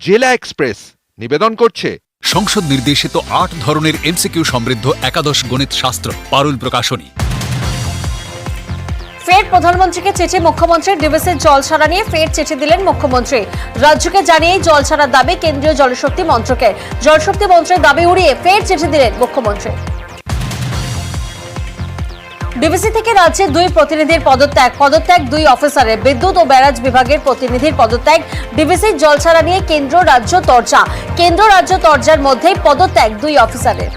জেলা এক্সপ্রেস নিবেদন করছে সংসদ নির্দেশিত ৮ ধরনের এমসিকিউ সমৃদ্ধ একাদশ গণিত শাস্ত্র পারুল প্রকাশনী। ফের প্রধানমন্ত্রীকে চিঠি মুখ্যমন্ত্রীর ডিভিসির জল ছাড়া নিয়ে ফের চিঠি দিলেন মুখ্যমন্ত্রী। রাজ্যকে জানিয়ে জল ছাড়ার দাবি কেন্দ্রীয় জলশক্তি মন্ত্রকের। জলশক্তি মন্ত্রীর দাবি উড়িয়ে ফের চিঠি দিলেন মুখ্যমন্ত্রী। ডিভিসি থেকে রাজ্যে 2 প্রতিনিধির পদত্যাগ 2 অফিসারের। বিদ্যুৎ ও ব্যারাজ বিভাগের প্রতিনিধির পদত্যাগ। ডিভিসির জল ছাড়া নিয়ে কেন্দ্র রাজ্য তরজা। কেন্দ্র রাজ্য তরজার মধ্যেই পদত্যাগ 2 অফিসারের।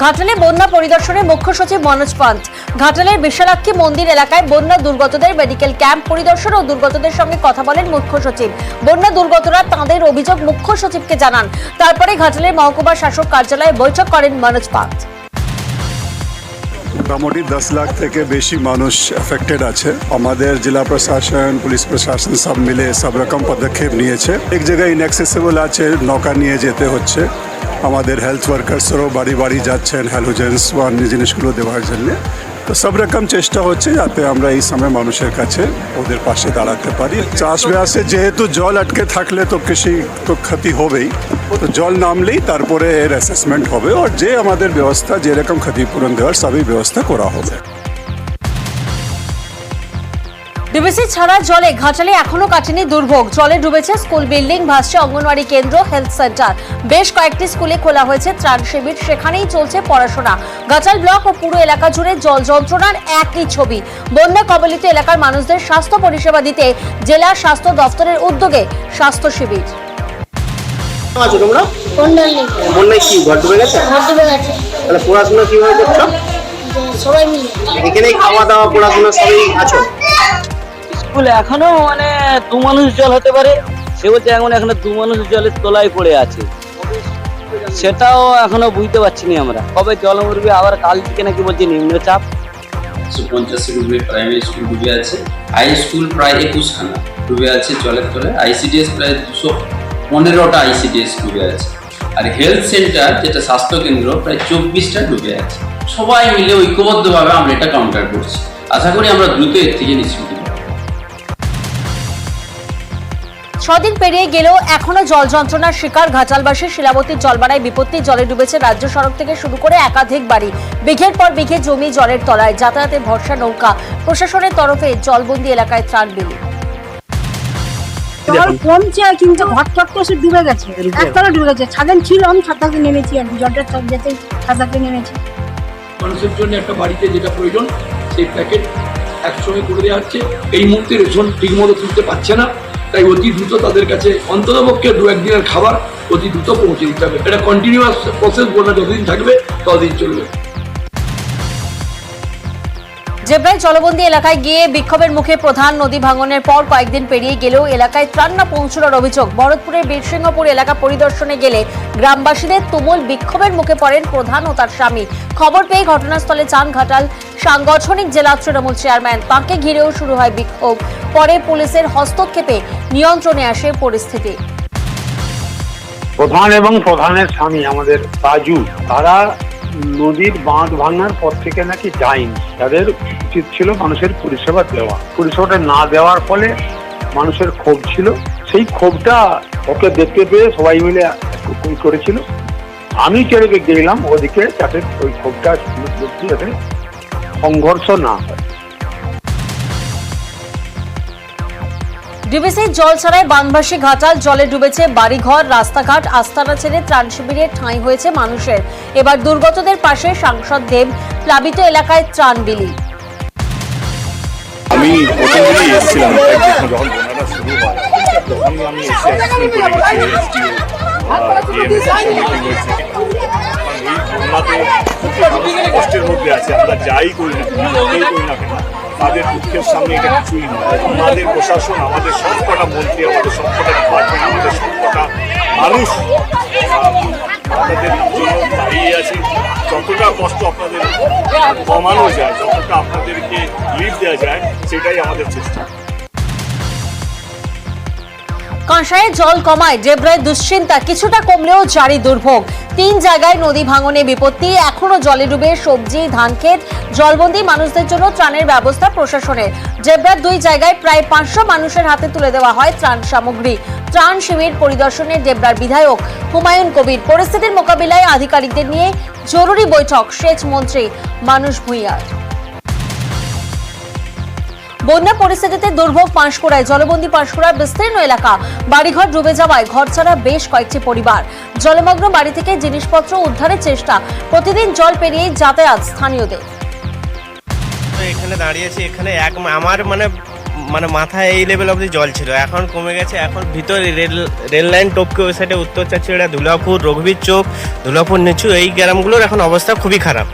ঘাটালে বন্যা পরিদর্শনে মুখ্য সচিব মনোজ পান্ত। ঘাটালের বিশালাক্ষী মন্দির এলাকায় বন্যা দুর্গতদের মেডিকেল ক্যাম্প পরিদর্শন ও দুর্গতদের সঙ্গে কথা বলেন মুখ্য সচিব। বন্যা দুর্গতরা তাঁদের অভিযোগ মুখ্য সচিবকে জানান। তারপরে ঘাটালের মহকুমা শাসক কার্যালয়ে বৈঠক করেন মনোজ পান্ত। মোটামুটি 10 লাখ থেকে বেশি মানুষ এফেক্টেড আছে। আমাদের জেলা প্রশাসন, পুলিশ প্রশাসন সব মিলে সব রকম পদক্ষেপ নিয়েছে। এক জায়গায় ইনঅ্যাক্সেসিবল আছে, নৌকা নিয়ে যেতে হচ্ছে। আমাদের হেলথ ওয়ার্কার্সরাও বাড়ি বাড়ি যাচ্ছেন হ্যালোজেন্স বা জিনিসগুলো দেওয়ার জন্য। তো সব রকম চেষ্টা হচ্ছে যাতে আমরা এই সময় মানুষের কাছে ওদের পাশে দাঁড়াতে পারি। চাষবাসে যেহেতু জল আটকে থাকলে তো কৃষি তো ক্ষতি হবেই, তো জল নামলেই তারপরে এর অ্যাসেসমেন্ট হবে আর যে আমাদের ব্যবস্থা যেরকম ক্ষতিপূরণ দেওয়ার সবই ব্যবস্থা করা হবে। ডিভিসি ছাড়া জলে ঘাটালে এখনো কাটেনি দুর্ভোগ। জলে ডুবেছে স্কুল বিল্ডিং, ভাসছে অঙ্গনওয়াড়ি কেন্দ্র, হেলথ সেন্টার। বেশ কয়েকটি স্কুলে খোলা হয়েছে ত্রাণ শিবির, সেখানেই চলছে পড়াশোনা। ঘাটাল ব্লক ও পুরো এলাকা জুড়ে জল যন্ত্রণার একই ছবি। বন্যা কবলিত এলাকার মানুষদের স্বাস্থ্য পরিষেবা দিতে জেলা স্বাস্থ্য দপ্তরের উদ্যোগে স্বাস্থ্য শিবির। বন্যায় কি ঘর ডুবে গেছে? তাহলে পড়াশোনা কিভাবে করছো? সবাই মিলে এখানেই খাওয়া দাওয়া পড়াশোনা সবই আছো? স্কুলে এখনো 2 মানুষ জল হতে পারে, সে বলছে এখনো 2 মানুষ জলের তলায় পড়ে আছে। সেটাও এখনো বুঝতে পারছি না আমরা, কবে জল মরবে। আবার কাল থেকে নাকি বলছে নিম্নচাপ। 150 ডুবে প্রাইমারি স্কুল ডুবে আছে, হাই স্কুল প্রায় 21 খানা ডুবে আছে জলের তলায়। আইসিডিএস প্রায় 215টা আইসিডিএস ডুবে আছে। আর হেলথ সেন্টার যেটা স্বাস্থ্য কেন্দ্র প্রায় 24টা ডুবে আছে। সবাই মিলে ঐক্যবদ্ধভাবে আমরা এটা কাউন্টার করছি। আশা করি আমরা দ্রুত এর থেকে নিষ্কৃতি। 6 দিন পেরিয়ে গেলেও এখনো জল যন্ত্রণার শিকার ঘাটালবাসী। শিলাবতীর জলবাড়ায় বিপত্তি। জলে ডুবেছে রাজ্য সড়ক থেকে শুরু করে একাধিক বাড়ি। বিঘের পর বিঘে জমি জলের তলায়। যাতায়াতে ভরসা নৌকা। প্রশাসনের তরফে জলবন্দি এলাকায় ত্রাণ বিলি। জল কমছে কিন্তু ঘর টট সে ডুবে গেছে, একতলা ডুবে গেছে। ছাদেন ছিল, আমি ছাতাতে নেমেছি আর জলটা সব যেতে ছাতাতে নেমেছি। মানুষের জন্য একটা বাড়িতে যেটা প্রয়োজন সেই প্যাকেট একসঙ্গে করে দেওয়া হচ্ছে। এই মুহূর্তে রেশন ঠিক মতো তুলতে পারছে না, তাই অতি দ্রুত তাদের কাছে অন্ততপক্ষে 2-1 দিনের খাবার অতি দ্রুত পৌঁছে দিতে হবে। এটা কন্টিনিউয়াস প্রসেস, বন্যা যতদিন থাকবে ততদিন চলবে। জেবরাই জলবন্দি এলাকায় গিয়ে বিক্ষোভের মুখে প্রধান। নদী ভাঙনের পর কয়েকদিন পেরিয়ে গেলেও এলাকায় ত্রাণ না পৌঁছানোর অভিযোগ। ভরতপুরের বীরসিংহপুর এলাকা পরিদর্শনে গেলে গ্রামবাসীদের তুমুল বিক্ষোভের মুখে পড়েন প্রধান ও তার স্বামী। খবর পেয়ে ঘটনাস্থলে যান ঘাটাল সাংগঠনিক জেলা তৃণমূল চেয়ারম্যান। তাঁকে ঘিরেও শুরু হয় বিক্ষোভ। পরে পুলিশের হস্তক্ষেপে নিয়ন্ত্রণে আসে পরিস্থিতি। প্রধান এবং প্রধানের স্বামী আমাদের রাজু, তারা নদীর বাঁধ ভাঙার পর থেকে নাকি যায়নি। তাদের উচিত ছিল মানুষের পরিষেবা দেওয়া। পরিষেবাটা না দেওয়ার ফলে মানুষের ক্ষোভ ছিল। সেই ক্ষোভটা ওকে দেখতে পেয়ে সবাই মিলে করেছিল। আমি চেড়ে গেলাম ওদিকে যাতে ওই ক্ষোভটা যাতে সংঘর্ষ না হয়। ডিভিসি জল ছাড়ায় বানভাসী ঘাটাল। জলে ডুবেছে বাড়িঘর, রাস্তাঘাট। আস্তানা ছেড়ে ত্রাণ শিবিরে ঠাঁই হয়েছে মানুষের। এবার দুর্গতদের পাশে সাংসদ দেব। প্লাবিত এলাকায় ত্রাণ বিলি। আমি প্রথম দিনই এসেছিলাম, যখন বন্যাটা শুরু হয় তখনই আমি এসে অ্যাসেসমেন্ট করে গেছি। এই বন্যাতে কষ্টের মধ্যে আছে, আমরা যাই করি না কেন তাদের দুঃখের সামনে এটা কিছুই নয়। আমাদের প্রশাসন, আমাদের সবকটা মন্ত্রী, আমাদের সবকটা ডিপার্টমেন্ট, আমাদের সবকটা মানুষ আপনাদের জন্য দাঁড়িয়ে আছে। যতটা কষ্ট আপনাদের কমানো যায়, যতটা আপনাদেরকে লিভ দেওয়া যায়, সেটাই আমাদের চেষ্টা। কাঁসারে জল কমায় ডেবরায় দুশ্চিন্তা, কিছুটা কমলেও জারি দুর্ভোগ। 3 জায়গায় নদী ভাঙনে বিপত্তি, এখনো জলে ডুবে সবজি ধান ক্ষেত। জলবন্দী মানুষদের জন্য ত্রাণের ব্যবস্থা প্রশাসনের। ডেবরার 2 জায়গায় প্রায় 500 মানুষের হাতে তুলে দেওয়া হয় ত্রাণ সামগ্রী। ত্রাণ শিবির পরিদর্শনে ডেবরার বিধায়ক হুমায়ুন কবির। পরিস্থিতির মোকাবিলায় আধিকারিকদের নিয়ে জরুরি বৈঠক সেচ মন্ত্রী মানুষ ভূঁইয়ার। বন্যা পরিস্থিতিতে দুর্ভোগ পাঁশকুড়ায়। জলবন্দী পাঁশকুড়ার বিস্তীর্ণ এলাকা, বাড়িঘর ডুবে যাওয়ায় ঘরছাড়া বেশ কয়েকটি পরিবার। জলমগ্ন বাড়ি থেকে জিনিসপত্র উদ্ধারের চেষ্টা, প্রতিদিন জল পেরিয়ে যাতায়াত স্থানীয়দের। এখানে দাঁড়িয়েছি, এখানে আমার মানে মাথায় এই লেভেল অবধি জল ছিল, এখন কমে গেছে। এখন ভিতরে রেল লাইন টপকে ওই সাইডে উত্তর চাচিড়া, ধুলাপুর, রঘুবীর চোক, ধুলাপুর নিচু, এই গ্রামগুলোর এখন অবস্থা খুবই খারাপ।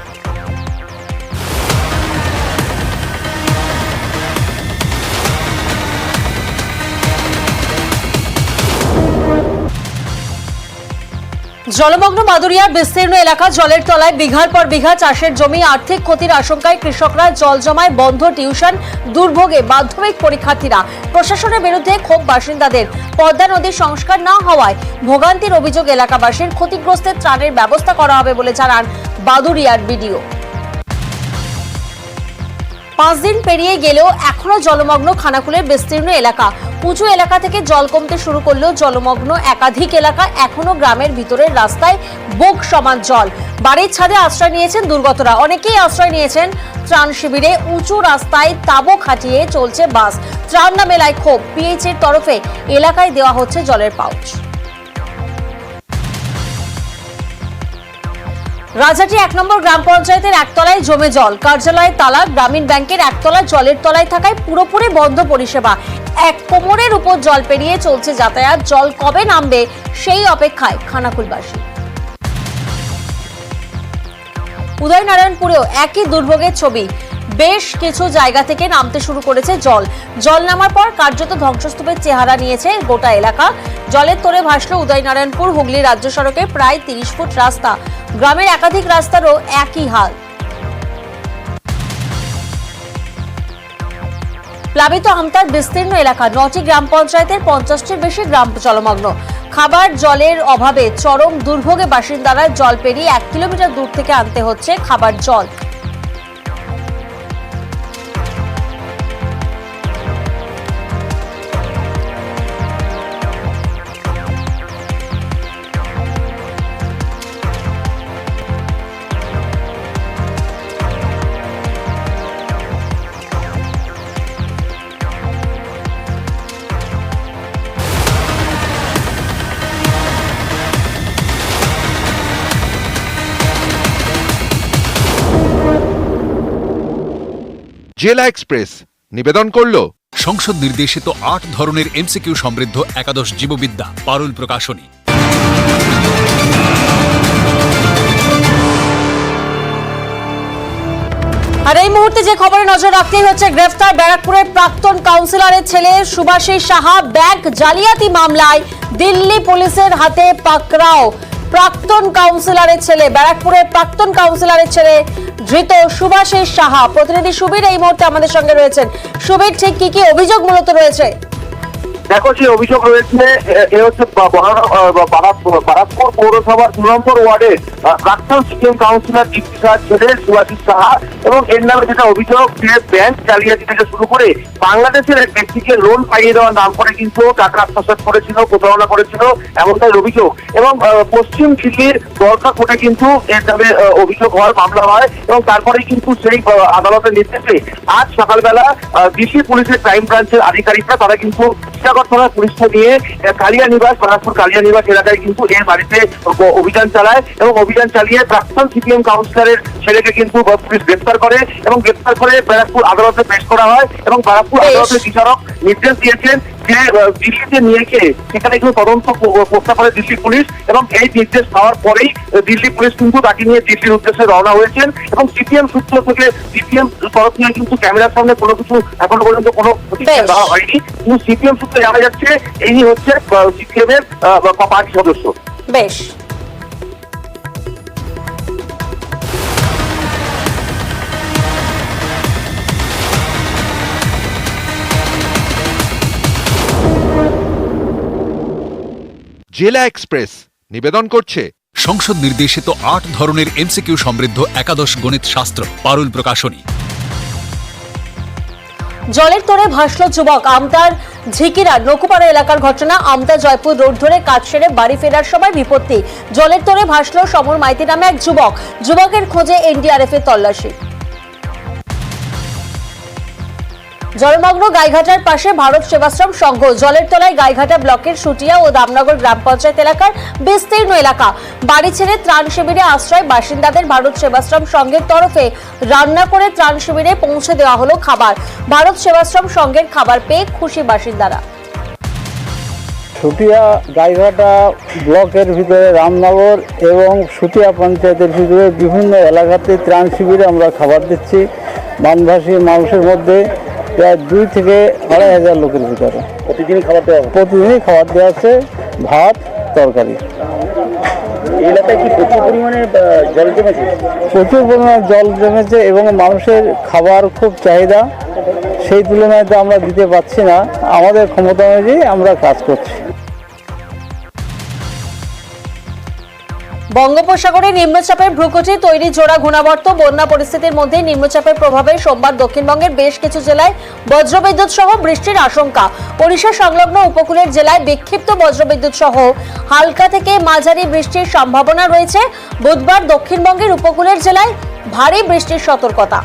জলমগ্ন মাদুরিয়ার বিস্তীর্ণ এলাকা জলের তলায়, বিঘার পর বিঘা চাষের জমি। আর্থিক ক্ষতির আশঙ্কায় কৃষকরা, জল জমায় বন্ধ টিউশন, দুর্ভোগে মাধ্যমিক পরীক্ষার্থীরা। প্রশাসনের বিরুদ্ধে ক্ষোভ বাসিন্দাদের। পদ্মা নদীর সংস্কার না হওয়ায় ভোগান্তির অভিযোগ এলাকাবাসীর। ক্ষতিগ্রস্তের ত্রাণের ব্যবস্থা করা হবে বলে জানান বাদুরিয়ার বিডিও। 5 দিন পেরিয়ে গেলেও এখনো জলমগ্ন খানাকুলের বিস্তীর্ণ এলাকা। উঁচু এলাকা থেকে জল কমতে শুরু করলেও জলমগ্ন একাধিক এলাকা। এখনো গ্রামের ভিতরের রাস্তায় বুক সমান জল। বাড়ির ছাদে আশ্রয় নিয়েছেন দুর্গতরা। অনেকেই আশ্রয় নিয়েছেন ত্রাণ শিবিরে। উঁচু রাস্তায় তাঁবু খাটিয়ে চলছে বাস। ত্রাণ না মেলায় ক্ষোভ। পিএইচ এর তরফে এলাকায় দেওয়া হচ্ছে জলের পাউচ। রাজাটি 1 নম্বর গ্রাম পঞ্চায়েতের একতলায় জমে জল। কার্যালয়ে তালা, গ্রামীণ ব্যাংকের একতলা জলের তলায় থাকায় পুরোপুরি বন্ধ পরিষেবা। 1 কোমরের উপর জল পেরিয়ে চলছে যাতায়াত। জল কবে নামবে সেই অপেক্ষায় খানাকুলবাসী। উদয়নারায়ণপুরেও একই দুর্ভোগের ছবি। বেশ কিছু জায়গা থেকে নামতে শুরু করেছে জল। জল নামার পর কার্যত ধ্বংসস্তূপের চেহারা নিয়েছে গোটা এলাকা। জলের তোড়ে ভাসল উদয়নারায়ণপুর হুগলি রাজ্য সড়কে প্রায় 30 ফুট রাস্তা। গ্রামের একাধিক রাস্তারও একই হাল। প্লাবিত আমতার বিস্তীর্ণ এলাকা। 9টি গ্রাম পঞ্চায়েতের 50টির বেশি গ্রাম জলমগ্ন। খাবার জলের অভাবে চরম দুর্ভোগে বাসিন্দারা। জল পেরিয়ে 1 কিলোমিটার দূর থেকে আনতে হচ্ছে খাবার জল। জেলা এক্সপ্রেস নিবেদন করলো সংসদ নির্দেশিত 8 ধরনের এমসিকিউ সমৃদ্ধ একাদশ জীববিদ্যা, পারুল প্রকাশনী। আর এই মুহূর্তে যে খবরে নজর রাখতেই হচ্ছে, গ্রেফতার ব্যারাকপুরের প্রাক্তন কাউন্সিলরের ছেলে সুভাষিস সাহা। ব্যাংক জালিয়াতি মামলায় দিল্লি পুলিশের হাতে পাকড়াও। প্রাক্তন কাউন্সিলরের ছেলে, ব্যারাকপুরের প্রাক্তন কাউন্সিলরের ছেলে ধৃত সুভাষিস সাহা। প্রতিনিধি সুবীর এই মুহূর্তে আমাদের সঙ্গে রয়েছেন। সুবীর, ঠিক কি কি অভিযোগ মূলত রয়েছে? দেখো, যে অভিযোগ রয়েছে এ হচ্ছে বারাকপুর পৌরসভার 2 নম্বর ওয়ার্ডের প্রাক্তন সিপিএম কাউন্সিলর দীপ্তি সাহার ছেলে সুভাষিস সাহা। এবং এর নামে যেটা অভিযোগ, যে ব্যাংক জালিয়াতি থেকে শুরু করে বাংলাদেশের এক ব্যক্তিকে লোন পাইয়ে দেওয়ার নাম করে কিন্তু টাকা আত্মসাৎ করেছিল, প্রতারণা করেছিল, এমনটাই অভিযোগ। এবং পশ্চিম দিল্লির দরকা কোর্টে কিন্তু এর নামে অভিযোগ হওয়ার মামলা হয়। এবং তারপরে কিন্তু সেই আদালতের নির্দেশে আজ সকালবেলা দিল্লি পুলিশের ক্রাইম ব্রাঞ্চের আধিকারিকরা তারা কিন্তু থানার পুলিশকে নিয়ে কালিয়ানিবাস, বারাকপুর কালিয়ানিবাস এলাকায় কিন্তু এর বাড়িতে অভিযান চালায়। এবং অভিযান চালিয়ে প্রাক্তন সিপিএম কাউন্সিলরের ছেলেকে কিন্তু পুলিশ গ্রেফতার করে এবং গ্রেফতার করে ব্যারাকপুর আদালতে পেশ করা হয়। এবং ব্যারাকপুর আদালতের বিচারক নির্দেশ দিয়েছেন যে দিল্লিতে নিয়ে গিয়ে সেখানে কিন্তু তদন্ত করতে পারে দিল্লি পুলিশ। এবং এই নির্দেশ পাওয়ার পরেই দিল্লি পুলিশ কিন্তু তাকে নিয়ে দিল্লির উদ্দেশ্যে রওনা হয়েছেন। এবং সিপিএম সূত্র থেকে, সিপিএম তরফ থেকে কিন্তু ক্যামেরার সামনে কোনো কিছু এখনো পর্যন্ত কোনো প্রতিক্রিয়া দেওয়া হয়নি। কিন্তু সিপিএম সূত্রে জানা যাচ্ছে এই হচ্ছে সিপিএম এর পার্টি সদস্য। বেশ। জেলা এক্সপ্রেস নিবেদন করছে সংসদ নির্দেশিত ৮ ধরনের এমসিকিউ সমৃদ্ধ একাদশ গণিত শাস্ত্র, পারুল প্রকাশনী। জলের তোড়ে ভাসল যুবক। আমতার ঝিকিরা নকুপাড়া এলাকার ঘটনা। আমতা জয়পুর রোড ধরে কাজ সেরে বাড়ি ফেরার সময় বিপত্তি। জলের তোড়ে ভাসল সমর মাইতি নামে এক যুবক। যুবকের খোঁজে এনডিআরএফ এর তল্লাশি। জলমগ্ন গাইঘাটার পাশে ভারত সেবাশ্রম সংঘ। জলের তলায় গাইঘাটা ব্লকের সুটিয়া ও দামনগর গ্রাম পঞ্চায়েত এলাকার বিস্তীর্ণ এলাকা। বাড়ি ছেড়ে ত্রাণ শিবিরে আশ্রয় বাসিন্দাদের ভারত সেবাশ্রম সংঘের তরফে রান্না করে ত্রাণ শিবিরে পৌঁছে দেওয়া হলো খাবার। ভারত সেবাশ্রম সংঘের খাবার পেয়ে খুশি বাসিন্দারা। সুটিয়া গাইঘাটা ব্লকের ভিতরে রামনগর এবং সুটিয়া পঞ্চায়েতের ভিতরে বিভিন্ন এলাকাতে ত্রাণ শিবিরে আমরা খাবার দিচ্ছি। বানভাসী মানুষের মধ্যে প্রায় 2 থেকে 2,500 লোকের ভিতরে প্রতিদিনই খাবার দেওয়া হচ্ছে, ভাত তরকারি। এলাকায় কি প্রচুর পরিমাণে জল জমেছে? প্রচুর পরিমাণে জল জমেছে এবং মানুষের খাবার খুব চাহিদা। সেই তুলনায় তো আমরা দিতে পারছি না, আমাদের ক্ষমতা অনুযায়ী আমরা কাজ করছি। বঙ্গোপসাগরে নিম্নচাপের ভ্রুকুটি তৈরি জোড়া ঘূর্ণাবর্ত। বন্যা পরিস্থিতির মধ্যে নিম্নচাপের প্রভাবে সোমবার দক্ষিণবঙ্গের বেশ কিছু জেলায় বজ্রবিদ্যুৎ সহ বৃষ্টির আশঙ্কা। ওড়িশা সংলগ্ন উপকূলের জেলায় বিক্ষিপ্ত বজ্রবিদ্যুৎ সহ হালকা থেকে মাঝারি বৃষ্টির সম্ভাবনা রয়েছে। বুধবার দক্ষিণবঙ্গের উপকূলের জেলায় ভারী বৃষ্টির সতর্কতা।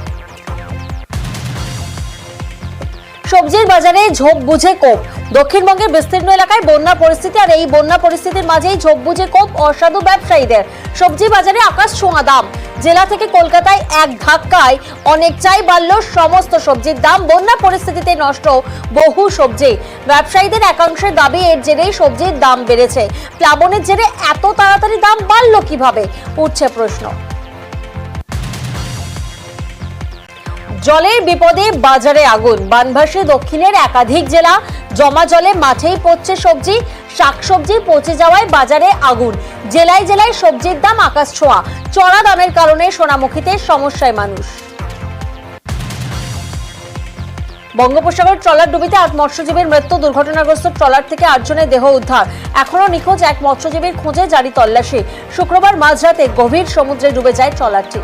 সবজির বাজারে ঝোপ বুঝে কোপ। দক্ষিণবঙ্গের বিস্তীর্ণ এলাকায় বন্যা পরিস্থিতি, আর এই বন্যা পরিস্থিতির মাঝেই ঝোপ বুঝে কোপ অসাধু ব্যবসায়ীদের। সবজি বাজারে আকাশ ছোঁয়া দাম। জেলা থেকে কলকাতায় এক ধাক্কায় অনেকটাই বাড়ল সমস্ত সবজির দাম। বন্যা পরিস্থিতিতে নষ্ট বহু সবজি। ব্যবসায়ীদের একাংশের দাবি এর জেরেই সবজির দাম বেড়েছে। প্লাবনের জেরে এত তাড়াতাড়ি দাম বাড়ল কিভাবে, উঠছে প্রশ্ন। জলের বিপদে বাজারে আগুন। বানভাসী দক্ষিণের একাধিক জেলা। জমা জলে মাঠেই পড়ছে সবজি। শাকসবজি পচে যাওয়ায় বাজারে আগুন। জেলায় জেলায় সবজির দাম আকাশ ছোঁয়া। চড়া দামের কারণে সোনামুখীতে সমস্যায় মানুষ। বঙ্গোপসাগর ট্রলার ডুবিতে 8 মৎস্যজীবীর মৃত্যু। দুর্ঘটনাগ্রস্ত ট্রলার থেকে 8 জনের দেহ উদ্ধার। এখনো নিখোঁজ এক মৎস্যজীবীর খোঁজে জারি তল্লাশি। শুক্রবার মাঝরাতে গভীর সমুদ্রে ডুবে যায় ট্রলারটি।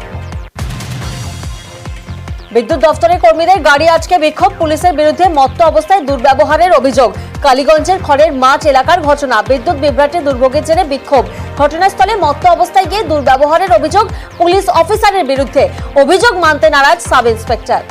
বিদ্যুৎ দফতরের কর্মীদের গাড়ি আটকে বিক্ষোভ। পুলিশের বিরুদ্ধে মত্ত অবস্থায় দুর্ব্যবহারের অভিযোগ। কালীগঞ্জের খড়ের মাঠ এলাকার ঘটনা। বিদ্যুৎ বিভ্রাটে দুর্ভোগের জেরে বিক্ষোভ। ঘটনাস্থলে মত্ত অবস্থায় গিয়ে দুর্ব্যবহারের অভিযোগ পুলিশ অফিসারের বিরুদ্ধে। অভিযোগ মানতে নারাজ সাব ইন্সপেক্টর।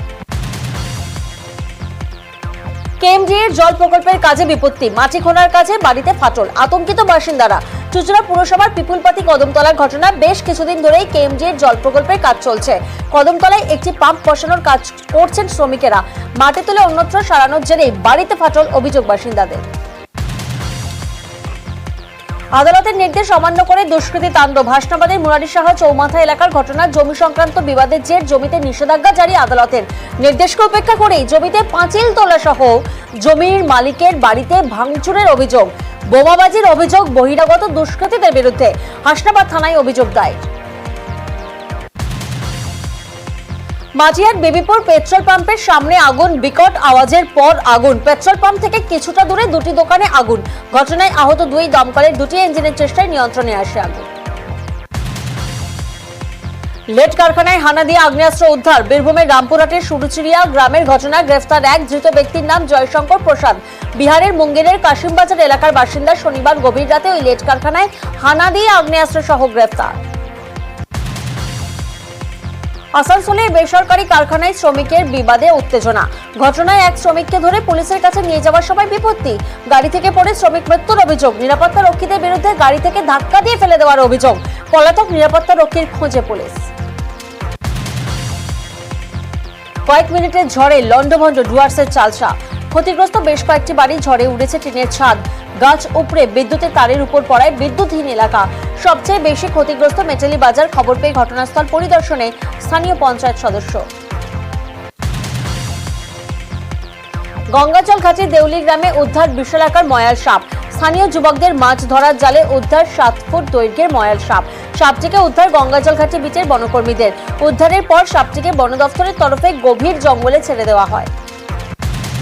কেএমডিএর জল প্রকল্পের কাজে বিপত্তি। মাটি খোঁড়ার কাজে বাড়িতে ফাটল। আতঙ্কিত বাসিন্দারা। চুঁচুড়া পুরসভার পিপুলপাতি কদমতলার ঘটনা। বেশ কিছুদিন ধরেই কেএমডিএর জল প্রকল্পের কাজ চলছে। কদমতলায় একটি পাম্প বসানোর কাজ করছেন শ্রমিকেরা। মাটি তুলে অন্যত্র সারানোর জেরে বাড়িতে ফাটল, অভিযোগ বাসিন্দাদের। আদালতের নির্দেশ অমান্য করে দুষ্কৃতী তাণ্ডব। হাসনাবাদের মুরারিসাহা চৌমাথা এলাকার ঘটনা। জমি সংক্রান্ত বিবাদের জের জমিতে নিষেধাজ্ঞা জারি আদালতের। নির্দেশকে উপেক্ষা করেই জমিতে পাঁচিল তোলা সহ জমির মালিকের বাড়িতে ভাঙচুরের অভিযোগ। বোমাবাজির অভিযোগ বহিরাগত দুষ্কৃতীদের বিরুদ্ধে। হাসনাবাদ থানায় অভিযোগ দায়ের। মাটিয়ার বেবিপুর পেট্রোল পাম্পের সামনে আগুন। বিকট আওয়াজের পর আগুন। পেট্রোল পাম্প থেকে কিছুটা দূরে 2টি দোকানে আগুন। ঘটনায় আহত 2 দমকলের 2টি ইঞ্জিনের চেষ্টায় নিয়ন্ত্রণে আসে আগুন। লেট কারখানায় হানা দিয়ে আগ্নেয়াস্ত্র উদ্ধার। বীরভূমের রামপুরহাটের সুরুচিরিয়া গ্রামের ঘটনা। গ্রেফতার এক ধৃত ব্যক্তির নাম জয়শঙ্কর প্রসাদ। বিহারের মুঙ্গেরের কাশিমবাজার এলাকার বাসিন্দা। শনিবার গভীর রাতে ওই লেট কারখানায় হানা দিয়ে আগ্নেয়াস্ত্র সহ গ্রেফতার। আসানসোলের বেসরকারি কারখানায় শ্রমিকের বিবাদে উত্তেজনা। ঘটনায় এক শ্রমিককে ধরে পুলিশের কাছে নিয়ে যাওয়ার সময় বিপত্তি। গাড়ি থেকে পড়ে শ্রমিক মৃত্যুর অভিযোগ। নিরাপত্তা রক্ষীদের বিরুদ্ধে গাড়ি থেকে ধাক্কা দিয়ে ফেলে দেওয়ার অভিযোগ। পলাতক নিরাপত্তা রক্ষীর খোঁজে পুলিশ। কয়েক মিনিটের ঝড়ে লন্ডভন্ড ডুয়ার্সের চালসা। ক্ষতিগ্রস্ত বেশ কয়েকটি বাড়ি। ঝড়ে উড়েছে টিনের ছাদ। গাছ উপড়ে বিদ্যুতের তারের উপর পড়ায় বিদ্যুৎহীন এলাকা। সবচেয়ে বেশি ক্ষতিগ্রস্ত মেটালি বাজার। খবর পেয়ে ঘটনাস্থল পরিদর্শনে স্থানীয় পঞ্চায়েত সদস্য। গঙ্গাচল ঘাটে দেউলি গ্রামে উদ্ধার বিশালাকার ময়াল সাপ। স্থানীয় যুবকদের মাছ ধরার জালে উদ্ধার 7 ফুট দৈর্ঘ্যের ময়াল সাপ। সাপটিকে উদ্ধার গঙ্গাচল ঘাটে বিচের বনকর্মীদের। উদ্ধারের পর সাপটিকে বন দফতরের তরফে গভীর জঙ্গলে ছেড়ে দেওয়া হয়।